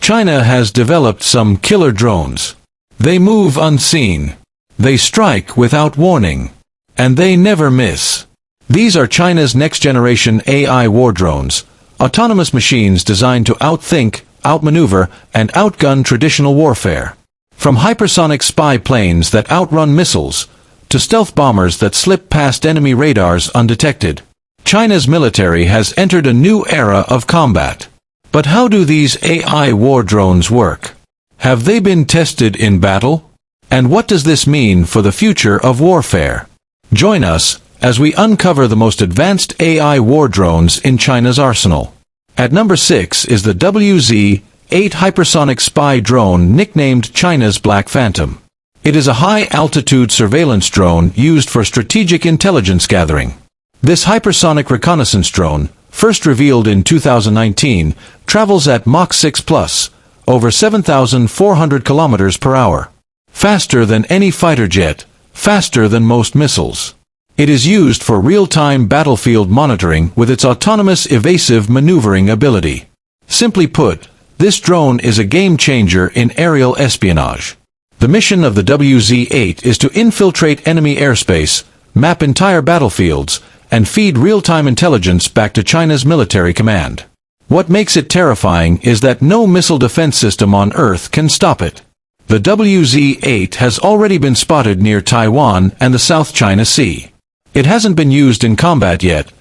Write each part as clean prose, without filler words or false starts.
China has developed some killer drones. They move unseen. They strike without warning. And they never miss. These are China's next-generation AI war drones, autonomous machines designed to outthink, outmaneuver, and outgun traditional warfare. From hypersonic spy planes that outrun missiles, to stealth bombers that slip past enemy radars undetected, China's military has entered a new era of combat. But how do these AI war drones work? Have they been tested in battle? And what does this mean for the future of warfare? Join us as we uncover the most advanced AI war drones in China's arsenal. At number 6 is the WZ-8 hypersonic spy drone nicknamed China's Black Phantom. It is a high-altitude surveillance drone used for strategic intelligence gathering. This hypersonic reconnaissance drone, first revealed in 2019, travels at Mach 6+, over 7,400 kilometers per hour. Faster than any fighter jet, faster than most missiles. It is used for real-time battlefield monitoring with its autonomous evasive maneuvering ability. Simply put, this drone is a game-changer in aerial espionage. The mission of the WZ-8 is to infiltrate enemy airspace, map entire battlefields, and feed real-time intelligence back to China's military command. What makes it terrifying is that no missile defense system on Earth can stop it. The WZ-8 has already been spotted near Taiwan and the South China Sea. It hasn't been used in combat yet,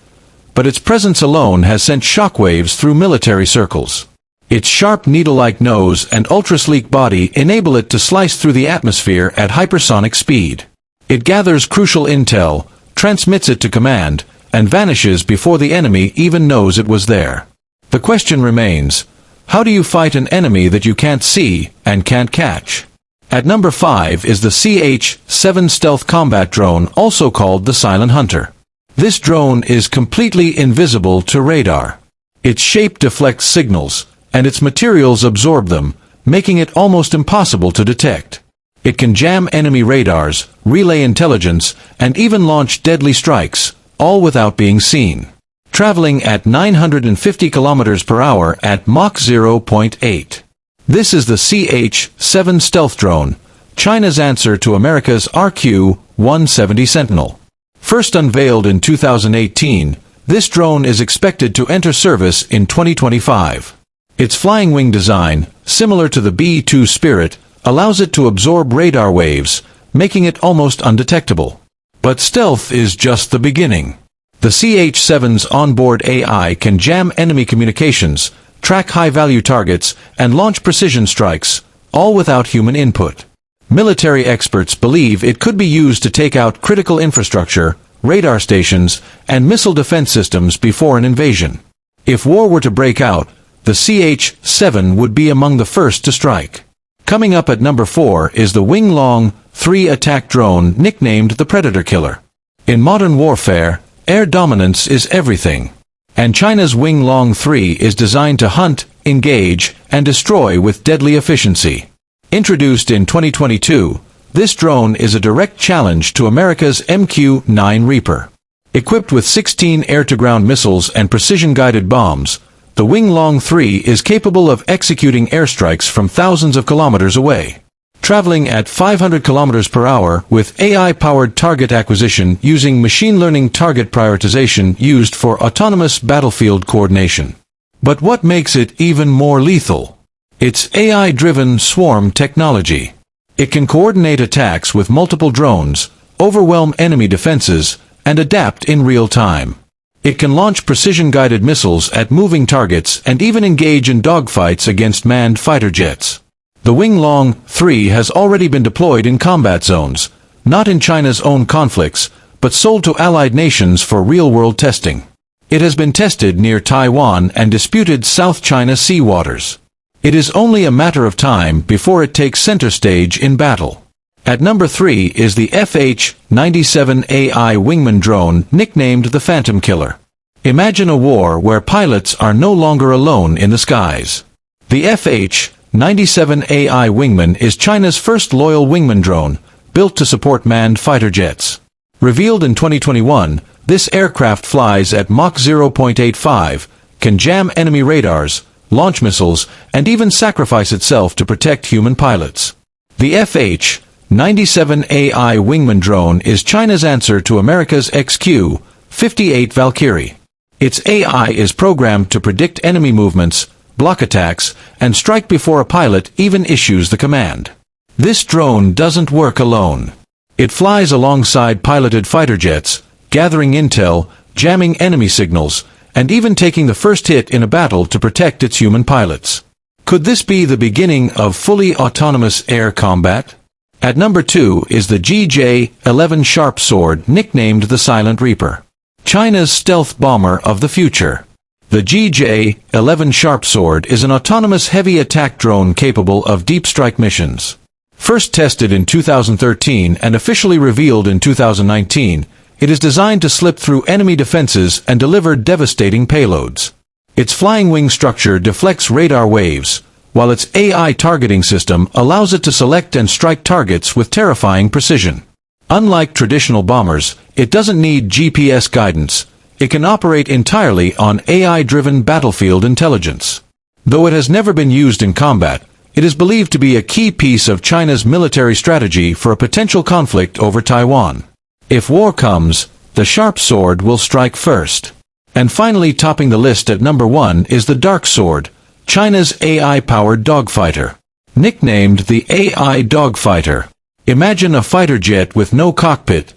but its presence alone has sent shockwaves through military circles. Its sharp needle-like nose and ultra-sleek body enable it to slice through the atmosphere at hypersonic speed. It gathers crucial intel, transmits it to command, and vanishes before the enemy even knows it was there. The question remains, how do you fight an enemy that you can't see and can't catch? At number 5 is the CH-7 stealth combat drone, also called the Silent Hunter. This drone is completely invisible to radar. Its shape deflects signals, and its materials absorb them, making it almost impossible to detect. It can jam enemy radars, relay intelligence, and even launch deadly strikes, all without being seen. Traveling at 950 km per hour at Mach 0.8. This is the CH-7 stealth drone, China's answer to America's RQ-170 Sentinel. First unveiled in 2018, this drone is expected to enter service in 2025. Its flying wing design, similar to the B-2 Spirit, allows it to absorb radar waves, making it almost undetectable. But stealth is just the beginning. The CH-7's onboard AI can jam enemy communications, track high-value targets, and launch precision strikes, all without human input. Military experts believe it could be used to take out critical infrastructure, radar stations, and missile defense systems before an invasion. If war were to break out, the CH-7 would be among the first to strike. Coming up at number 4 is the Wingman 3 attack drone nicknamed the Predator Killer. In modern warfare, air dominance is everything. And China's Wingman 3 is designed to hunt, engage, and destroy with deadly efficiency. Introduced in 2022, this drone is a direct challenge to America's MQ-9 Reaper. Equipped with 16 air-to-ground missiles and precision-guided bombs, the Wingman 3 is capable of executing airstrikes from thousands of kilometers away. Traveling at 500 kilometers per hour with AI-powered target acquisition using machine learning target prioritization used for autonomous battlefield coordination. But what makes it even more lethal? It's AI-driven swarm technology. It can coordinate attacks with multiple drones, overwhelm enemy defenses, and adapt in real time. It can launch precision-guided missiles at moving targets and even engage in dogfights against manned fighter jets. The Wingman 3 has already been deployed in combat zones, not in China's own conflicts, but sold to allied nations for real-world testing. It has been tested near Taiwan and disputed South China Sea waters. It is only a matter of time before it takes center stage in battle. At number 3 is the FH-97 AI Wingman drone nicknamed the Phantom Killer. Imagine a war where pilots are no longer alone in the skies. The FH-97 AI Wingman is China's first loyal wingman drone, built to support manned fighter jets. Revealed in 2021, this aircraft flies at Mach 0.85, can jam enemy radars, launch missiles, and even sacrifice itself to protect human pilots. The FH-97 AI Wingman drone is China's answer to America's XQ-58 Valkyrie. Its AI is programmed to predict enemy movements, block attacks, and strike before a pilot even issues the command. This drone doesn't work alone. It flies alongside piloted fighter jets, gathering intel, jamming enemy signals, and even taking the first hit in a battle to protect its human pilots. Could this be the beginning of fully autonomous air combat? At number 2 is the GJ-11 Sharp Sword, nicknamed the Silent Reaper. China's stealth bomber of the future. The GJ-11 Sharp Sword is an autonomous heavy attack drone capable of deep strike missions. First tested in 2013 and officially revealed in 2019, it is designed to slip through enemy defenses and deliver devastating payloads. Its flying wing structure deflects radar waves, while its AI targeting system allows it to select and strike targets with terrifying precision. Unlike traditional bombers, it doesn't need GPS guidance. It can operate entirely on AI-driven battlefield intelligence. Though it has never been used in combat, it is believed to be a key piece of China's military strategy for a potential conflict over Taiwan. If war comes, the Sharp Sword will strike first. And finally, topping the list at number 1 is the Dark Sword, China's AI-powered dogfighter. Nicknamed the AI Dogfighter. Imagine a fighter jet with no cockpit,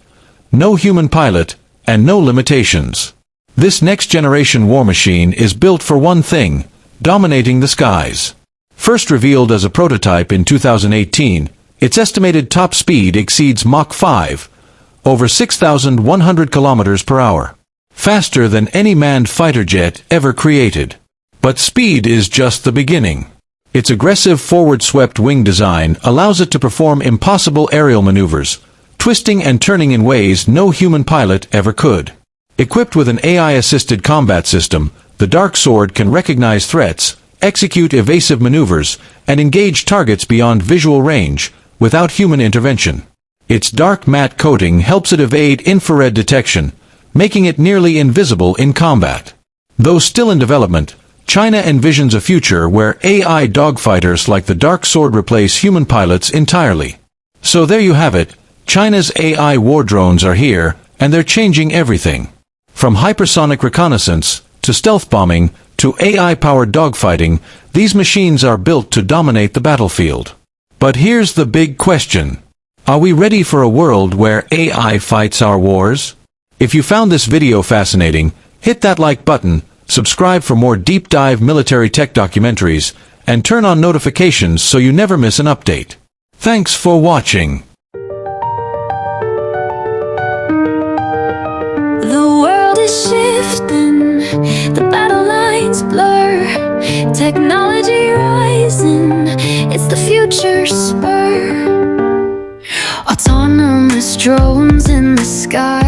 no human pilot, and no limitations. This next-generation war machine is built for one thing: dominating the skies. First revealed as a prototype in 2018, its estimated top speed exceeds Mach 5, over 6,100 kilometers per hour. Faster than any manned fighter jet ever created. But speed is just the beginning. Its aggressive forward-swept wing design allows it to perform impossible aerial maneuvers, twisting and turning in ways no human pilot ever could. Equipped with an AI-assisted combat system, the Dark Sword can recognize threats, execute evasive maneuvers, and engage targets beyond visual range, without human intervention. Its dark matte coating helps it evade infrared detection, making it nearly invisible in combat. Though still in development, China envisions a future where AI dogfighters like the Dark Sword replace human pilots entirely. So there you have it, China's AI war drones are here, and they're changing everything. From hypersonic reconnaissance, to stealth bombing, to AI-powered dogfighting, these machines are built to dominate the battlefield. But here's the big question. Are we ready for a world where AI fights our wars? If you found this video fascinating, hit that like button, subscribe for more deep dive military tech documentaries, and turn on notifications so you never miss an update. Thanks for watching. The world is shifting, the battle lines blur, technology rising, it's the future spur. Autonomous drones in the sky,